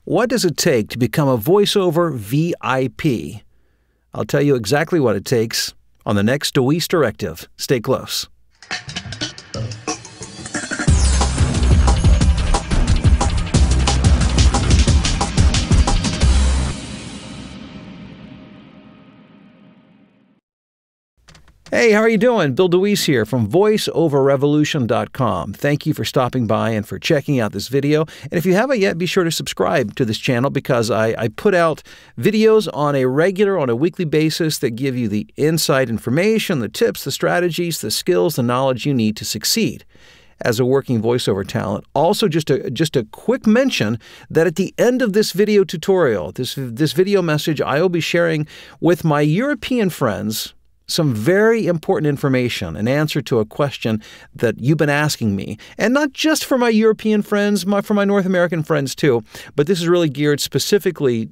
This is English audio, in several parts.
What does it take to become a voiceover VIP? I'll tell you exactly what it takes on the next DeWeese Directive. Stay close. Hey, how are you doing? Bill DeWeese here from VoiceOverRevolution.com. Thank you for stopping by and for checking out this video. And if you haven't yet, be sure to subscribe to this channel because I put out videos on a weekly basis that give you the inside information, the tips, the strategies, the skills, the knowledge you need to succeed as a working voiceover talent. Also, just a quick mention that at the end of this video tutorial, this video message, I will be sharing with my European friends some very important information, an answer to a question that you've been asking me. And not just for my European friends, for my North American friends too, but this is really geared specifically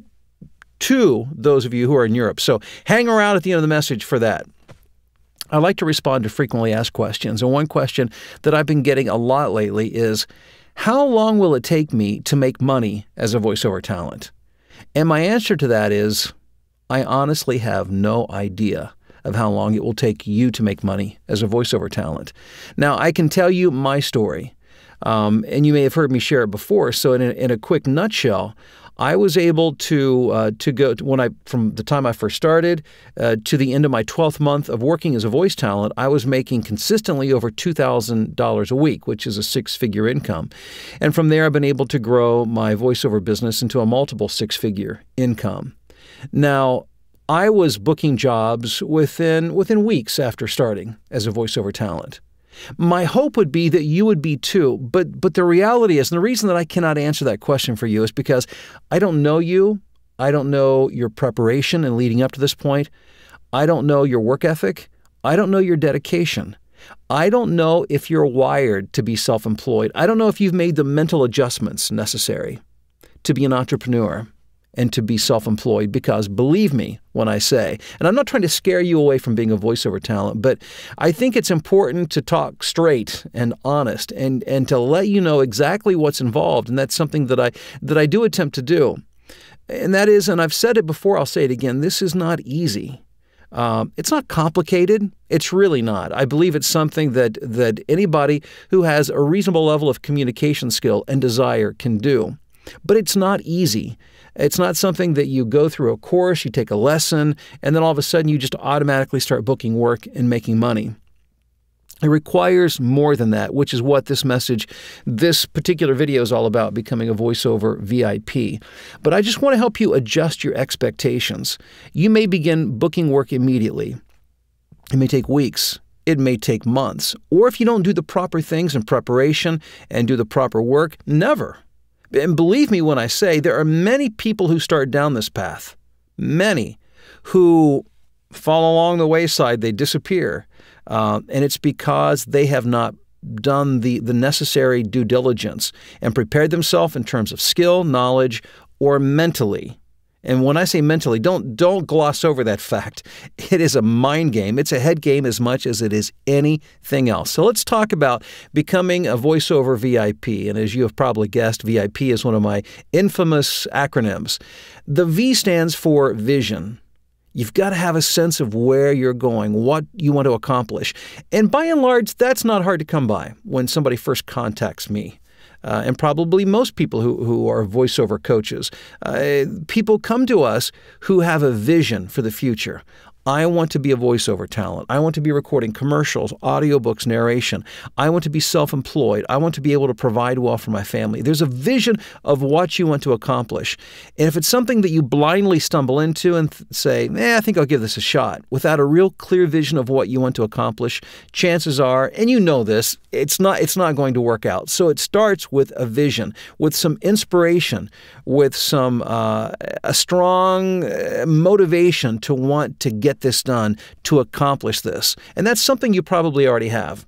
to those of you who are in Europe. So hang around at the end of the message for that. I like to respond to frequently asked questions, and one question that I've been getting a lot lately is, how long will it take me to make money as a voiceover talent? And my answer to that is, I honestly have no idea of how long it will take you to make money as a voiceover talent. Now, I can tell you my story, and you may have heard me share it before. So in a quick nutshell, I was able to go from the time I first started to the end of my 12th month of working as a voice talent. I was making consistently over $2,000 a week, which is a six-figure income. And from there, I've been able to grow my voiceover business into a multiple six-figure income. Now, I was booking jobs within weeks after starting as a voiceover talent. My hope would be that you would be too, but the reality is, and the reason that I cannot answer that question for you is because I don't know you, I don't know your preparation and leading up to this point, I don't know your work ethic, I don't know your dedication. I don't know if you're wired to be self-employed. I don't know if you've made the mental adjustments necessary to be an entrepreneur and to be self-employed, because believe me when I say, and I'm not trying to scare you away from being a voiceover talent, but I think it's important to talk straight and honest and to let you know exactly what's involved, and that's something that I do attempt to do. And that is, and I've said it before, I'll say it again, this is not easy. It's not complicated. It's really not. I believe it's something that anybody who has a reasonable level of communication skill and desire can do. But it's not easy. It's not something that you go through a course, you take a lesson, and then all of a sudden you just automatically start booking work and making money. It requires more than that, which is what this particular video is all about, becoming a voiceover VIP. But I just want to help you adjust your expectations. You may begin booking work immediately. It may take weeks. It may take months. Or if you don't do the proper things in preparation and do the proper work, never. And believe me when I say there are many people who start down this path, many who fall along the wayside, they disappear. And it's because they have not done the necessary due diligence and prepared themselves in terms of skill, knowledge, or mentally. And when I say mentally, don't gloss over that fact. It is a mind game. It's a head game as much as it is anything else. So let's talk about becoming a voiceover VIP. And as you have probably guessed, VIP is one of my infamous acronyms. The V stands for vision. You've got to have a sense of where you're going, what you want to accomplish. And by and large, that's not hard to come by when somebody first contacts me. And probably most people who are voiceover coaches. People come to us who have a vision for the future. I want to be a voiceover talent. I want to be recording commercials, audiobooks, narration. I want to be self-employed. I want to be able to provide well for my family. There's a vision of what you want to accomplish. And if it's something that you blindly stumble into and say, I think I'll give this a shot, without a real clear vision of what you want to accomplish, chances are, and you know this, it's not going to work out. So it starts with a vision, with some inspiration, with some a strong motivation to want to get this done, to accomplish this. And that's something you probably already have.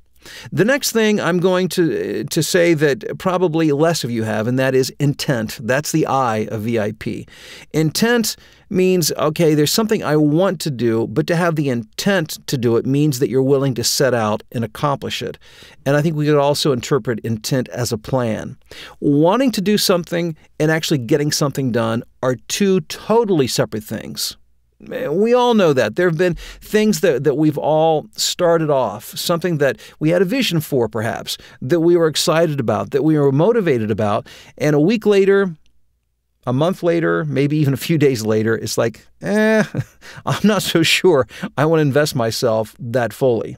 The next thing I'm going to say that probably less of you have, and that is intent. That's the I of VIP. Intent means, okay, there's something I want to do, but to have the intent to do it means that you're willing to set out and accomplish it. And I think we could also interpret intent as a plan. Wanting to do something and actually getting something done are two totally separate things. We all know that. There have been things that we've all started off, something that we had a vision for perhaps, that we were excited about, that we were motivated about, and a week later, a month later, maybe even a few days later, it's like, I'm not so sure I want to invest myself that fully.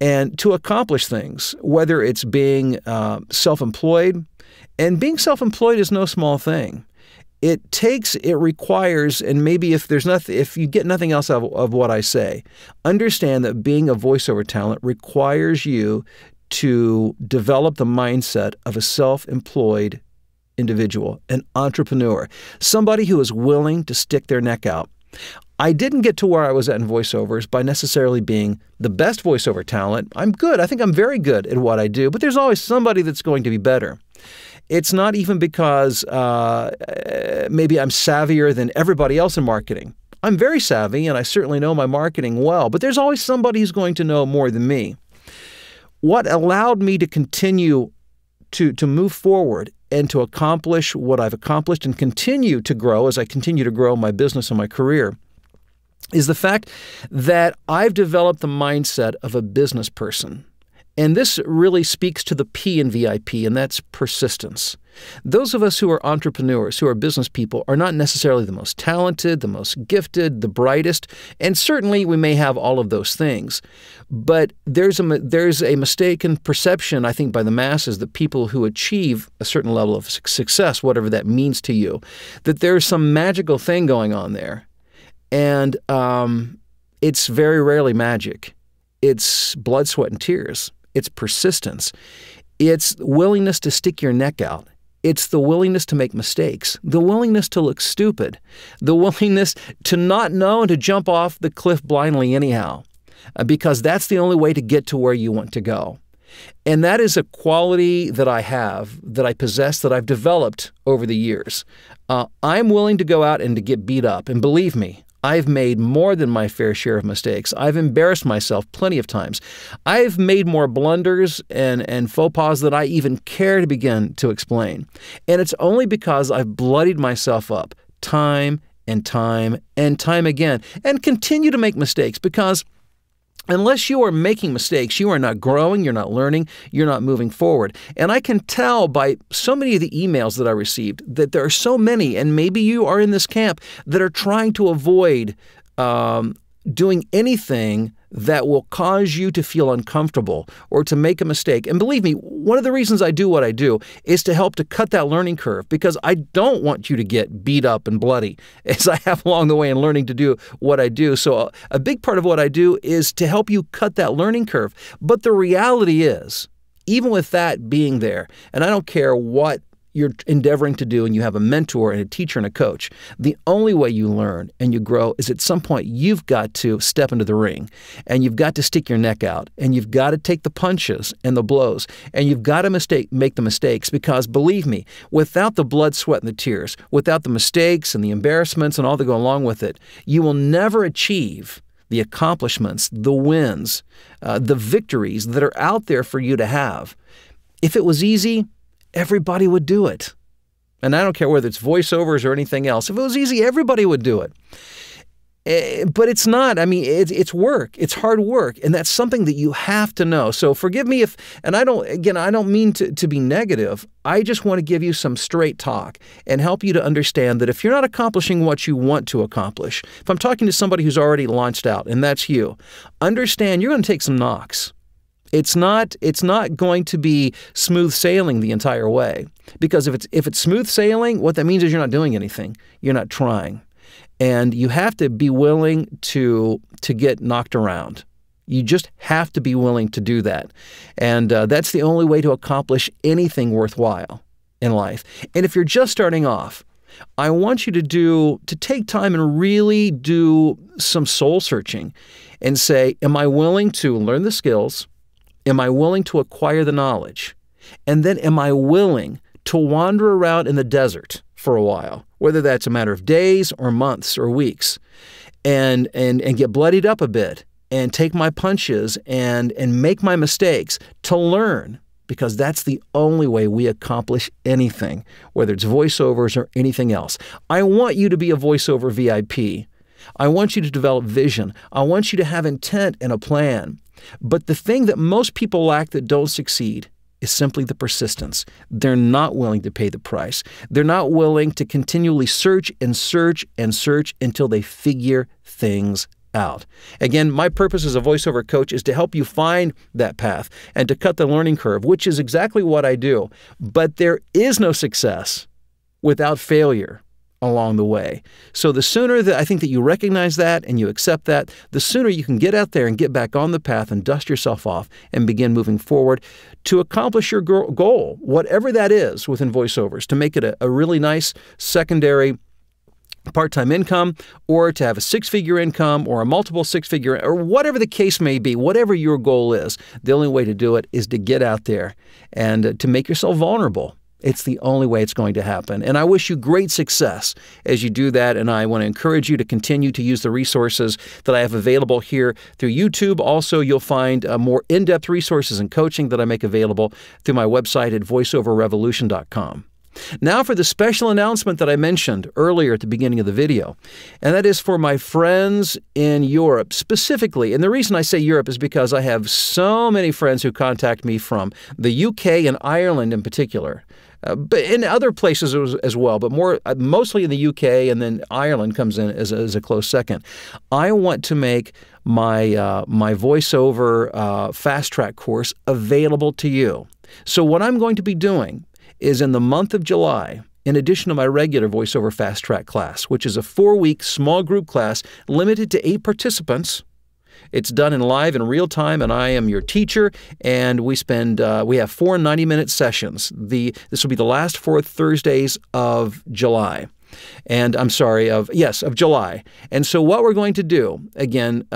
And to accomplish things, whether it's being self-employed, and being self-employed is no small thing. It requires, and maybe if you get nothing else of what I say, understand that being a voiceover talent requires you to develop the mindset of a self-employed individual, an entrepreneur, somebody who is willing to stick their neck out. I didn't get to where I was at in voiceovers by necessarily being the best voiceover talent. I'm good. I think I'm very good at what I do, but there's always somebody that's going to be better. It's not even because maybe I'm savvier than everybody else in marketing. I'm very savvy, and I certainly know my marketing well, but there's always somebody who's going to know more than me. What allowed me to continue to move forward and to accomplish what I've accomplished and continue to grow as I continue to grow my business and my career is the fact that I've developed the mindset of a business person. And this really speaks to the P in VIP, and that's persistence. Those of us who are entrepreneurs, who are business people, are not necessarily the most talented, the most gifted, the brightest, and certainly we may have all of those things. But there's a mistaken perception, I think, by the masses that people who achieve a certain level of success, whatever that means to you, that there's some magical thing going on there. And it's very rarely magic. It's blood, sweat, and tears. It's persistence. It's willingness to stick your neck out. It's the willingness to make mistakes, the willingness to look stupid, the willingness to not know and to jump off the cliff blindly anyhow, because that's the only way to get to where you want to go. And that is a quality that I have, that I possess, that I've developed over the years. I'm willing to go out and to get beat up. And believe me, I've made more than my fair share of mistakes. I've embarrassed myself plenty of times. I've made more blunders and faux pas than I even care to begin to explain. And it's only because I've bloodied myself up time and time and time again and continue to make mistakes, because unless you are making mistakes, you are not growing, you're not learning, you're not moving forward. And I can tell by so many of the emails that I received that there are so many, and maybe you are in this camp, that are trying to avoid doing anything that will cause you to feel uncomfortable or to make a mistake. And believe me, one of the reasons I do what I do is to help to cut that learning curve, because I don't want you to get beat up and bloody as I have along the way in learning to do what I do. So a big part of what I do is to help you cut that learning curve. But the reality is, even with that being there, and I don't care what you're endeavoring to do and you have a mentor and a teacher and a coach, the only way you learn and you grow is at some point you've got to step into the ring, and you've got to stick your neck out, and you've got to take the punches and the blows, and you've got to make the mistakes, because believe me, without the blood, sweat, and the tears, without the mistakes and the embarrassments and all that go along with it, you will never achieve the accomplishments, the wins, the victories that are out there for you to have. If it was easy, everybody would do it. And I don't care whether it's voiceovers or anything else. If it was easy, everybody would do it. But it's not. I mean, it's work. It's hard work. And that's something that you have to know. So forgive me if, and I don't mean to be negative. I just want to give you some straight talk and help you to understand that if you're not accomplishing what you want to accomplish, if I'm talking to somebody who's already launched out, and that's you, understand you're going to take some knocks. It's not going to be smooth sailing the entire way, because if it's smooth sailing, what that means is you're not doing anything. You're not trying. And you have to be willing to get knocked around. You just have to be willing to do that. And that's the only way to accomplish anything worthwhile in life. And if you're just starting off, I want you to take time and really do some soul searching and say, am I willing to learn the skills? Am I willing to acquire the knowledge? And then am I willing to wander around in the desert for a while, whether that's a matter of days or months or weeks, and get bloodied up a bit and take my punches and make my mistakes to learn, because that's the only way we accomplish anything, whether it's voiceovers or anything else. I want you to be a voiceover VIP. I want you to develop vision. I want you to have intent and a plan. But the thing that most people lack that don't succeed is simply the persistence. They're not willing to pay the price. They're not willing to continually search and search and search until they figure things out. Again, my purpose as a voiceover coach is to help you find that path and to cut the learning curve, which is exactly what I do. But there is no success without failure along the way. So the sooner that I think that you recognize that and you accept that, the sooner you can get out there and get back on the path and dust yourself off and begin moving forward to accomplish your goal, whatever that is within voiceovers, to make it a really nice secondary part-time income, or to have a six-figure income or a multiple six-figure, or whatever the case may be, whatever your goal is. The only way to do it is to get out there and to make yourself vulnerable. It's the only way it's going to happen. And I wish you great success as you do that. And I want to encourage you to continue to use the resources that I have available here through YouTube. Also, you'll find more in-depth resources and coaching that I make available through my website at voiceoverrevolution.com. Now for the special announcement that I mentioned earlier at the beginning of the video, and that is for my friends in Europe specifically. And the reason I say Europe is because I have so many friends who contact me from the UK and Ireland in particular, but in other places as well, but mostly in the UK, and then Ireland comes in as a close second. I want to make my my voiceover fast track course available to you. So what I'm going to be doing is in the month of July, in addition to my regular voiceover fast track class, which is a 4-week small group class limited to 8 participants. It's done in live and real time, and I am your teacher, and we have 4 90-minute sessions. This will be the last 4 Thursdays of July. And I'm sorry, of July. And so what we're going to do, again,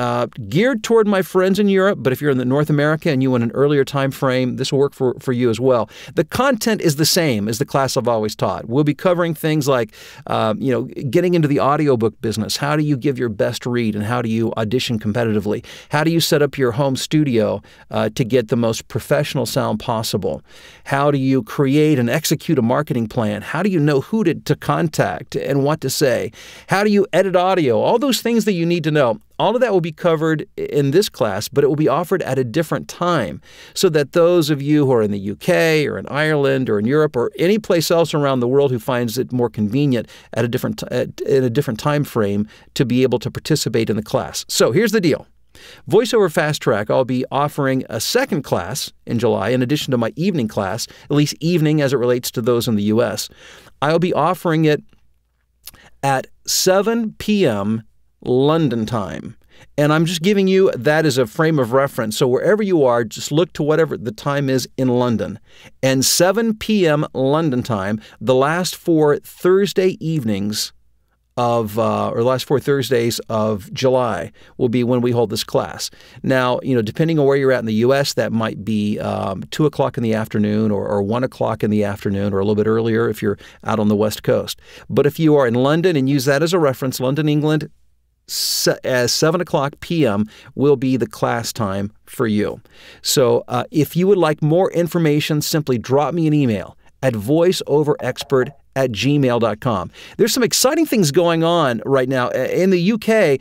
geared toward my friends in Europe, but if you're in the North America and you want an earlier time frame, this will work for you as well. The content is the same as the class I've always taught. We'll be covering things like, getting into the audiobook business. How do you give your best read, and how do you audition competitively? How do you set up your home studio to get the most professional sound possible? How do you create and execute a marketing plan? How do you know who to contact and what to say? How do you edit audio? All those things that you need to know. All of that will be covered in this class, but it will be offered at a different time so that those of you who are in the UK or in Ireland or in Europe or any place else around the world who finds it more convenient at a different time frame to be able to participate in the class. So here's the deal. VoiceOver Fast Track, I'll be offering a second class in July in addition to my evening class, at least evening as it relates to those in the U.S. I'll be offering it at 7 p.m. London time. And I'm just giving you that as a frame of reference. So wherever you are, just look to whatever the time is in London. And 7 p.m. London time, the last 4 Thursday evenings of, or last 4 Thursdays of July will be when we hold this class. Now, depending on where you're at in the U.S., that might be 2 o'clock in the afternoon or 1 o'clock in the afternoon, or a little bit earlier if you're out on the West Coast. But if you are in London, and use that as a reference, London, England, as 7 o'clock p.m. will be the class time for you. So if you would like more information, simply drop me an email at voiceoverexpert@gmail.com. There's some exciting things going on right now. In the UK,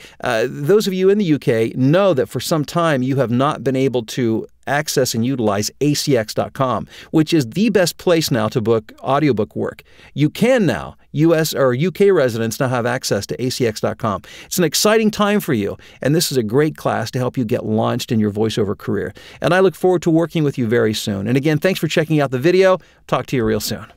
those of you in the UK know that for some time you have not been able to access and utilize acx.com, which is the best place now to book audiobook work. You can now. US or UK residents now have access to acx.com. It's an exciting time for you, and this is a great class to help you get launched in your voiceover career. And I look forward to working with you very soon. And again, thanks for checking out the video. Talk to you real soon.